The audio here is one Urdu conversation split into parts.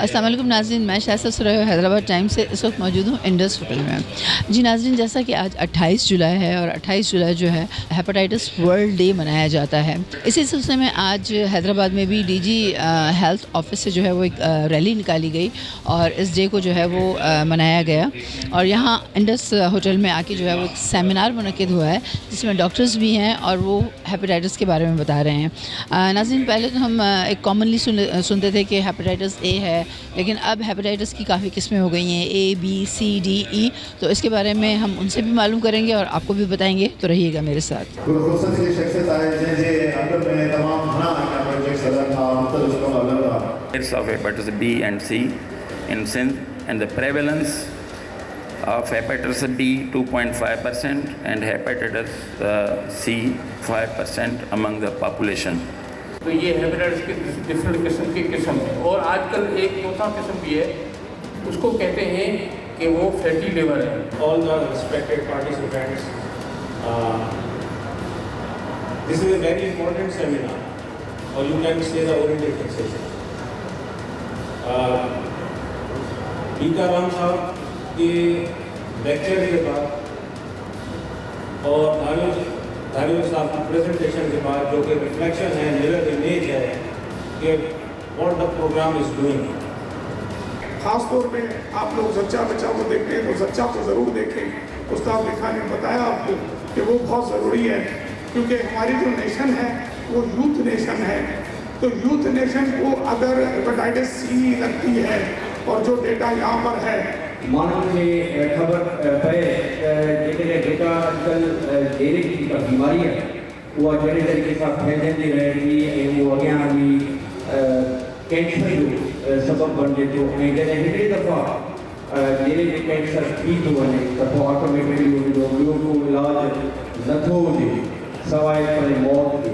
السلام علیکم ناظرین، میں شائستہ سرائے حیدرآباد ٹائم سے اس وقت موجود ہوں انڈس ہوٹل میں۔ جی ناظرین، جیسا کہ آج 28 جولائی ہے اور 28 جولائی جو ہے ہیپاٹائٹس ورلڈ ڈے منایا جاتا ہے۔ اسی سلسلے میں آج حیدرآباد میں بھی ڈی جی ہیلتھ آفس سے جو ہے وہ ایک ریلی نکالی گئی اور اس ڈے کو جو ہے وہ منایا گیا، اور یہاں انڈس ہوٹل میں آ کے جو ہے وہ ایک سیمینار منعقد ہوا ہے جس میں ڈاکٹرز بھی ہیں اور وہ ہیپاٹائٹس کے بارے میں بتا رہے ہیں۔ ناظرین، پہلے تو ہم ایک کامنلی سنتے تھے کہ ہیپاٹائٹس اے ہے، لیکن اب ہیپاٹائٹس کی کافی قسمیں ہو گئی ہیں، اے بی سی ڈی ای، تو اس کے بارے میں ہم ان سے بھی معلوم کریں گے اور آپ کو بھی بتائیں گے، تو رہیے گا میرے ساتھ۔ Of hepatitis B and C in Sindh, and the prevalence of hepatitis B 2.5% and hepatitis C 5% among the population. تو یہ ہیپاٹائٹس کے ڈفرینٹ قسم ہیں، اور آج کل ایک چوتھا قسم بھی ہے، اس کو کہتے ہیں کہ وہ فیٹی لیور ہے۔ All the respected participants, this is a very important seminar, or you can say the orientation session. بیتا رام صاحب کے لیکچر کے بعد اور دھاریو صاحب کی پریزنٹیشن کے بعد، جو کہ ریفلیکشن ہے، میرر امیج ہے کہ what the program is doing. خاص طور پہ آپ لوگ زچہ بچہ کو دیکھتے ہیں تو زچہ کو ضرور دیکھیں۔ استاد لکھا نے بتایا آپ کو کہ وہ بہت ضروری ہے، کیونکہ ہماری جو نیشن ہے وہ یوتھ نیشن ہے، تو یوتھ نیشن کو اگر ہیپاٹائٹس سی لگتی ہے اور جو ڈیٹا یہاں پر ہے، مانو کے خبر پہ ڈیٹا آج کل ڈیرے کی بیماری ہے، وہ جڑے طریقے سے پھیلتی رہے گی، وہ اگیاں بھی کینسر جو سبب بن جائے، تو ہیڈے دفعہ ڈیرے کے کینسر ٹھیک ہو ونے تو آٹومیٹکلی لوگوں کو علاج نتھو ہوجے سوائے پر موت کے۔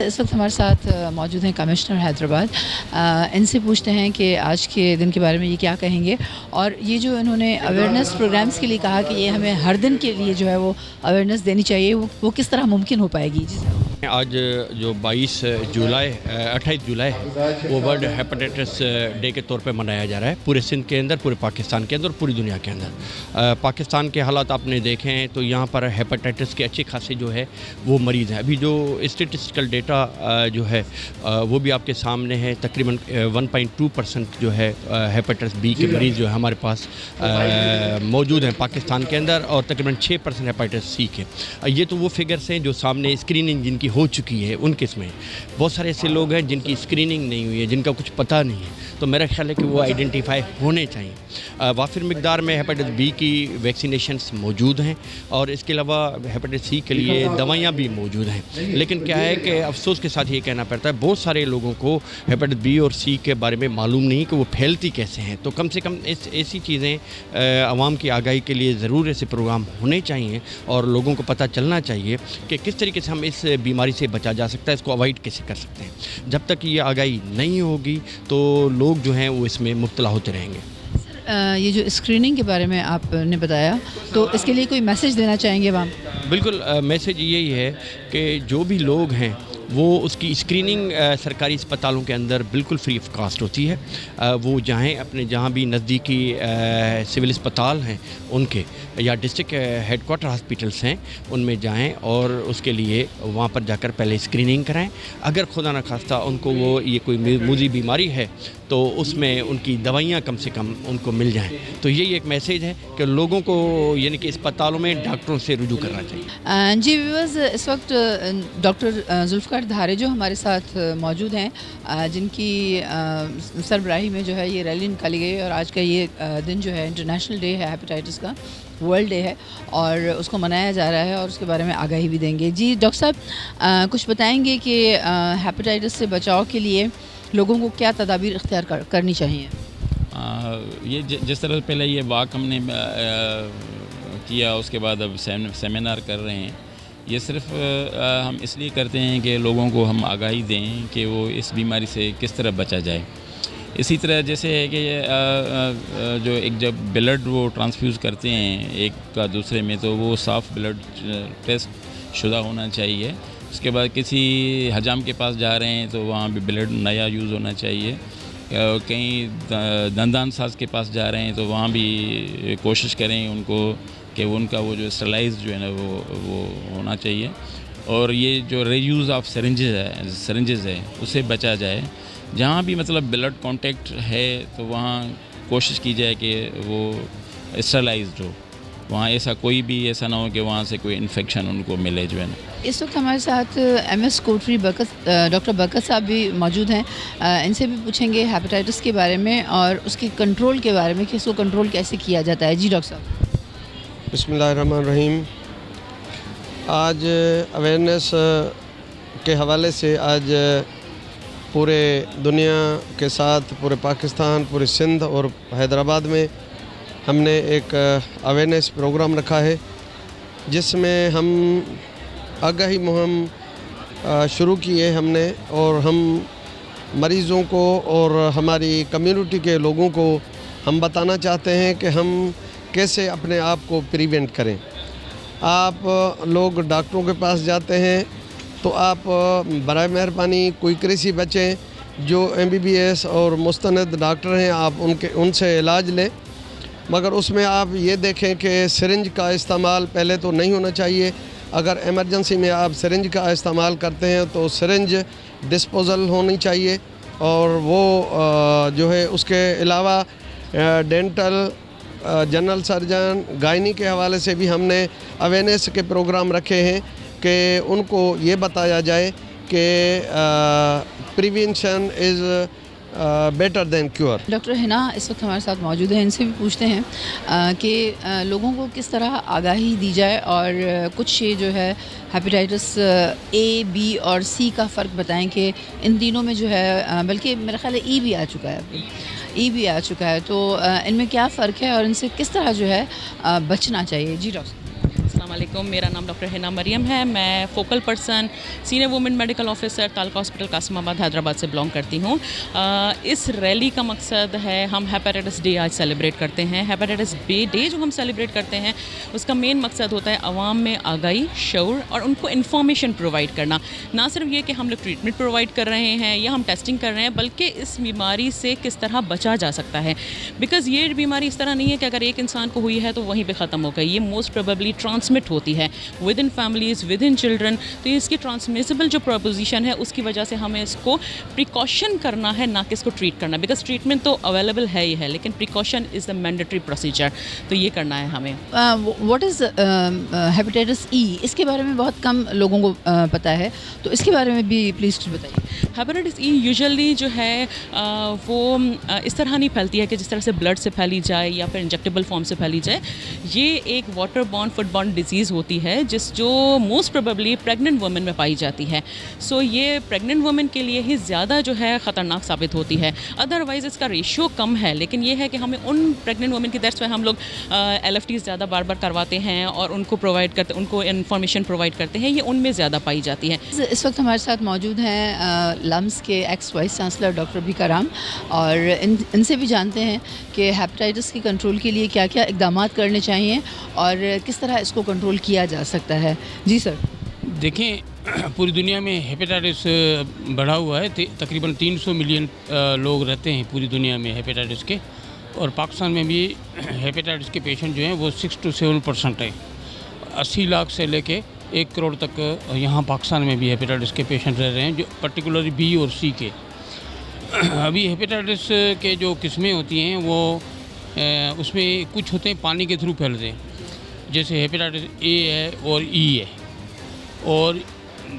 اس وقت ہمارے ساتھ موجود ہیں کمشنر حیدرآباد، ان سے پوچھتے ہیں کہ آج کے دن کے بارے میں یہ کیا کہیں گے، اور یہ جو انہوں نے اویئرنیس پروگرامز کے لیے کہا کہ یہ ہمیں ہر دن کے لیے جو ہے وہ اویئرنیس دینی چاہیے، وہ کس طرح ممکن ہو پائے گی؟ جی آج جو 28 جولائی ہے وہ ورلڈ ہیپاٹائٹس ڈے کے طور پہ منایا جا رہا ہے، پورے سندھ کے اندر، پورے پاکستان کے اندر اور پوری دنیا کے اندر۔ پاکستان کے حالات آپ نے دیکھے ہیں تو یہاں پر ہیپاٹائٹس کے اچھے خاصے جو ہے وہ مریض ہیں۔ ابھی جو اسٹیٹسٹیکل ڈیٹا جو ہے وہ بھی آپ کے سامنے ہے، تقریباً 1.2% جو ہے ہیپاٹائٹس بی کے مریض جو ہے ہمارے پاس موجود ہیں پاکستان کے اندر، اور تقریباً 6% ہیپاٹائٹس سی کے۔ یہ تو وہ فگرس ہیں جو سامنے اسکریننگ جن کی ہو چکی ہے ان کس میں۔ بہت سارے ایسے لوگ ہیں جن کی اسکریننگ نہیں ہوئی ہے، جن کا کچھ پتہ نہیں ہے، تو میرا خیال ہے کہ وہ آئیڈینٹیفائی ہونے چاہیے۔ وافر مقدار میں ہیپاٹائٹس بی کی ویکسینیشنس موجود ہیں، اور اس کے علاوہ ہیپاٹائٹس سی کے لیے دوائیاں بھی موجود ہیں، لیکن کیا ہے کہ افسوس کے ساتھ یہ کہنا پڑتا ہے بہت سارے لوگوں کو ہیپاٹائٹس بی اور سی کے بارے میں معلوم نہیں کہ وہ پھیلتی کیسے ہیں۔ تو کم سے کم ایسی چیزیں عوام کی آگاہی کے لیے ضرور ایسے پروگرام ہونے چاہیے، اور لوگوں کو پتہ چلنا چاہیے کہ کس طریقے سے ہم اس بیماری سے بچا جا سکتا ہے، اس کو اوائڈ کیسے کر سکتے ہیں۔ جب تک یہ آگاہی نہیں ہوگی تو لوگ جو ہیں وہ اس میں مبتلا ہوتے رہیں گے۔ یہ جو اسکریننگ کے بارے میں آپ نے بتایا، تو اس کے لیے کوئی میسیج دینا چاہیں گے عوام؟ بالکل، میسیج یہی ہے کہ جو بھی لوگ ہیں وہ اس کی اسکریننگ سرکاری اسپتالوں کے اندر بالکل فری آف کاسٹ ہوتی ہے۔ وہ جائیں اپنے جہاں بھی نزدیکی سول اسپتال ہیں ان کے، یا ڈسٹرکٹ ہیڈ کوارٹر ہاسپٹلس ہیں ان میں جائیں، اور اس کے لیے وہاں پر جا کر پہلے اسکریننگ کرائیں۔ اگر خدا نخواستہ ان کو وہ یہ کوئی موذی بیماری ہے تو اس میں ان کی دوائیاں کم سے کم ان کو مل جائیں۔ تو یہی ایک میسیج ہے کہ لوگوں کو یعنی کہ اسپتالوں میں ڈاکٹروں سے رجوع کرنا چاہیے۔ جی ویورز، اس وقت ڈاکٹر ذوالفقار ذوالفقار دھارے جو ہمارے ساتھ موجود ہیں، جن کی سربراہی میں جو ہے یہ ریلی نکالی گئی، اور آج کا یہ دن جو ہے انٹرنیشنل ڈے ہے ہیپیٹائٹس کا، ورلڈ ڈے ہے، اور اس کو منایا جا رہا ہے، اور اس کے بارے میں آگاہی بھی دیں گے. جی ڈاکٹر صاحب، کچھ بتائیں گے کہ ہیپیٹائٹس سے بچاؤ کے لیے لوگوں کو کیا تدابیر اختیار کرنی چاہیے؟ یہ جس طرح پہلے یہ واک ہم نے کیا، اس کے بعد اب سیمینار کر رہے ہیں، یہ صرف ہم اس لیے کرتے ہیں کہ لوگوں کو ہم آگاہی دیں کہ وہ اس بیماری سے کس طرح بچا جائے. اسی طرح جیسے ہے کہ جو ایک جب بلڈ وہ ٹرانسفیوز کرتے ہیں ایک کا دوسرے میں، تو وہ صاف بلڈ ٹیسٹ شدہ ہونا چاہیے. اس کے بعد کسی حجام کے پاس جا رہے ہیں تو وہاں بھی بلڈ نیا یوز ہونا چاہیے. کہیں دندان ساز کے پاس جا رہے ہیں تو وہاں بھی کوشش کریں ان کو کہ ان کا وہ جو اسٹرلائز جو ہے نا وہ ہونا چاہیے. اور یہ جو ری یوز آف سرنجز ہے اس سے بچا جائے. جہاں بھی مطلب بلڈ کانٹیکٹ ہے تو وہاں کوشش کی جائے کہ وہ اسٹرلائزڈ ہو، وہاں ایسا کوئی بھی ایسا نہ ہو کہ وہاں سے کوئی انفیکشن ان کو ملے جو ہے نا. اس وقت ہمارے ساتھ ایم ایس کوٹری ڈاکٹر برکت صاحب بھی موجود ہیں. ان سے بھی پوچھیں گے ہیپیٹائٹس کے بارے میں اور اس کے کنٹرول کے بارے میں کہ اس کو کنٹرول کیسے کیا جاتا ہے. جی ڈاکٹر صاحب. بسم اللہ الرحمن الرحیم. آج اویئرنیس کے حوالے سے آج پورے دنیا کے ساتھ پورے پاکستان، پورے سندھ اور حیدرآباد میں ہم نے ایک اویئرنیس پروگرام رکھا ہے، جس میں ہم آگاہی مہم شروع کی ہے ہم نے، اور ہم مریضوں کو اور ہماری کمیونٹی کے لوگوں کو ہم بتانا چاہتے ہیں کہ ہم کیسے اپنے آپ کو پریونٹ کریں. آپ لوگ ڈاکٹروں کے پاس جاتے ہیں تو آپ برائے مہربانی کوئی کریسی بچیں جو MBBS اور مستند ڈاکٹر ہیں، آپ ان سے علاج لیں. مگر اس میں آپ یہ دیکھیں کہ سرنج کا استعمال پہلے تو نہیں ہونا چاہیے. اگر ایمرجنسی میں آپ سرنج کا استعمال کرتے ہیں تو سرنج ڈسپوزل ہونی چاہیے. اور وہ جو ہے اس کے علاوہ ڈینٹل، جنرل سرجن، گائنی کے حوالے سے بھی ہم نے اویئرنیس کے پروگرام رکھے ہیں کہ ان کو یہ بتایا جائے کہ prevention is better than cure. Doctor Hina اس وقت ہمارے ساتھ موجود ہیں. ان سے بھی پوچھتے ہیں کہ لوگوں کو کس طرح آگاہی دی جائے، اور کچھ جو ہے ہیپیٹائٹس A، B اور C کا فرق بتائیں کہ ان دنوں میں جو ہے، بلکہ میرا خیال ہے E بھی آ چکا ہے، تو ان میں کیا فرق ہے اور ان سے کس طرح جو ہے بچنا چاہیے. جی ڈاکٹر. السلام علیکم. میرا نام ڈاکٹر حنا مریم ہے. میں focal person, senior woman medical officer taluka hospital Qasimabad Hyderabad سے بلانگ کرتی ہوں. اس ریلی کا مقصد ہے، ہم ہیپیٹائٹس ڈے آج سیلیبریٹ کرتے ہیں. ہیپیٹائٹس ڈے جو ہم سیلیبریٹ کرتے ہیں اس کا مین مقصد ہوتا ہے عوام میں آگاہی، شعور اور ان کو انفارمیشن پرووائڈ کرنا. نہ صرف یہ کہ ہم لوگ ٹریٹمنٹ پرووائڈ کر رہے ہیں یا ہم ٹیسٹنگ کر رہے ہیں، بلکہ اس بیماری سے کس طرح بچا جا سکتا ہے. بیکاز یہ بیماری اس طرح نہیں ہے کہ اگر ایک انسان کو ہوئی ہے تو وہیں پہ ختم ہو گئی. یہ موسٹ پروبیبلی ٹرانسمٹ ہوتی ہے with in families, with in children. تو اس کی ٹرانسمیسیبل جو پروپوزیشن ہے اس کی وجہ سے ہمیں اس کو پریکاشن کرنا ہے، نہ کہ اس کو ٹریٹ کرنا. بیکاز ٹریٹمنٹ تو اویلیبل ہے ہی ہے، لیکن precaution is the mandatory procedure. تو یہ کرنا ہے ہمیں. What is hepatitis E؟ اس کے بارے میں بہت کم لوگوں کو پتہ ہے، تو اس کے بارے میں بھی پلیز بتائیے. ہیپیٹائٹس E یوزلی جو ہے وہ اس طرح نہیں پھیلتی ہے کہ جس طرح سے بلڈ سے پھیلی جائے یا پھر انجیکٹیبل فارم سے پھیلی جائے. یہ ایک water born, food born disease ہوتی ہے جو موسٹ پروبیبلی پریگننٹ وومن میں پائی جاتی ہے. سو یہ پریگننٹ وومن کے لیے ہی زیادہ جو ہے خطرناک ثابت ہوتی ہے. ادروائز اس کا ریشیو کم ہے، لیکن یہ ہے کہ ہمیں ان پریگننٹ وومن کی دیٹس پہ ہم لوگ LFTs زیادہ بار بار کرواتے ہیں اور ان کو پرووائڈ کرتے، ان کو انفارمیشن پرووائڈ کرتے ہیں. یہ ان میں زیادہ پائی جاتی ہے. اس وقت ہمارے ساتھ موجود ہیں لمس کے ex vice chancellor doctor Bhika Ram, اور ان سے بھی جانتے ہیں کہ ہیپیٹائٹس کی کنٹرول کے لیے کیا کیا اقدامات کرنے چاہیے اور کس طرح اس کو کنٹرول کیا جا سکتا ہے. جی سر. دیکھیں، پوری دنیا میں ہیپیٹائٹس بڑھا ہوا ہے. تقریباً 300 ملین لوگ رہتے ہیں پوری دنیا میں ہیپیٹائٹس کے، اور پاکستان میں بھی ہیپیٹائٹس کے پیشنٹ جو ہیں وہ 6 to 7% ہیں. 80 لاکھ سے لے کے 1 کروڑ تک یہاں پاکستان میں بھی ہیپیٹائٹس کے پیشنٹ رہ رہے ہیں، جو پرٹیکولرلی B اور C کے. ابھی ہیپیٹائٹس کے جو قسمیں ہوتی ہیں وہ اس میں کچھ ہوتے ہیں پانی کے تھرو پھیلتے ہیں، جیسے ہیپیٹائٹس A ہے اور E ہے. اور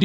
D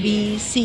B, C,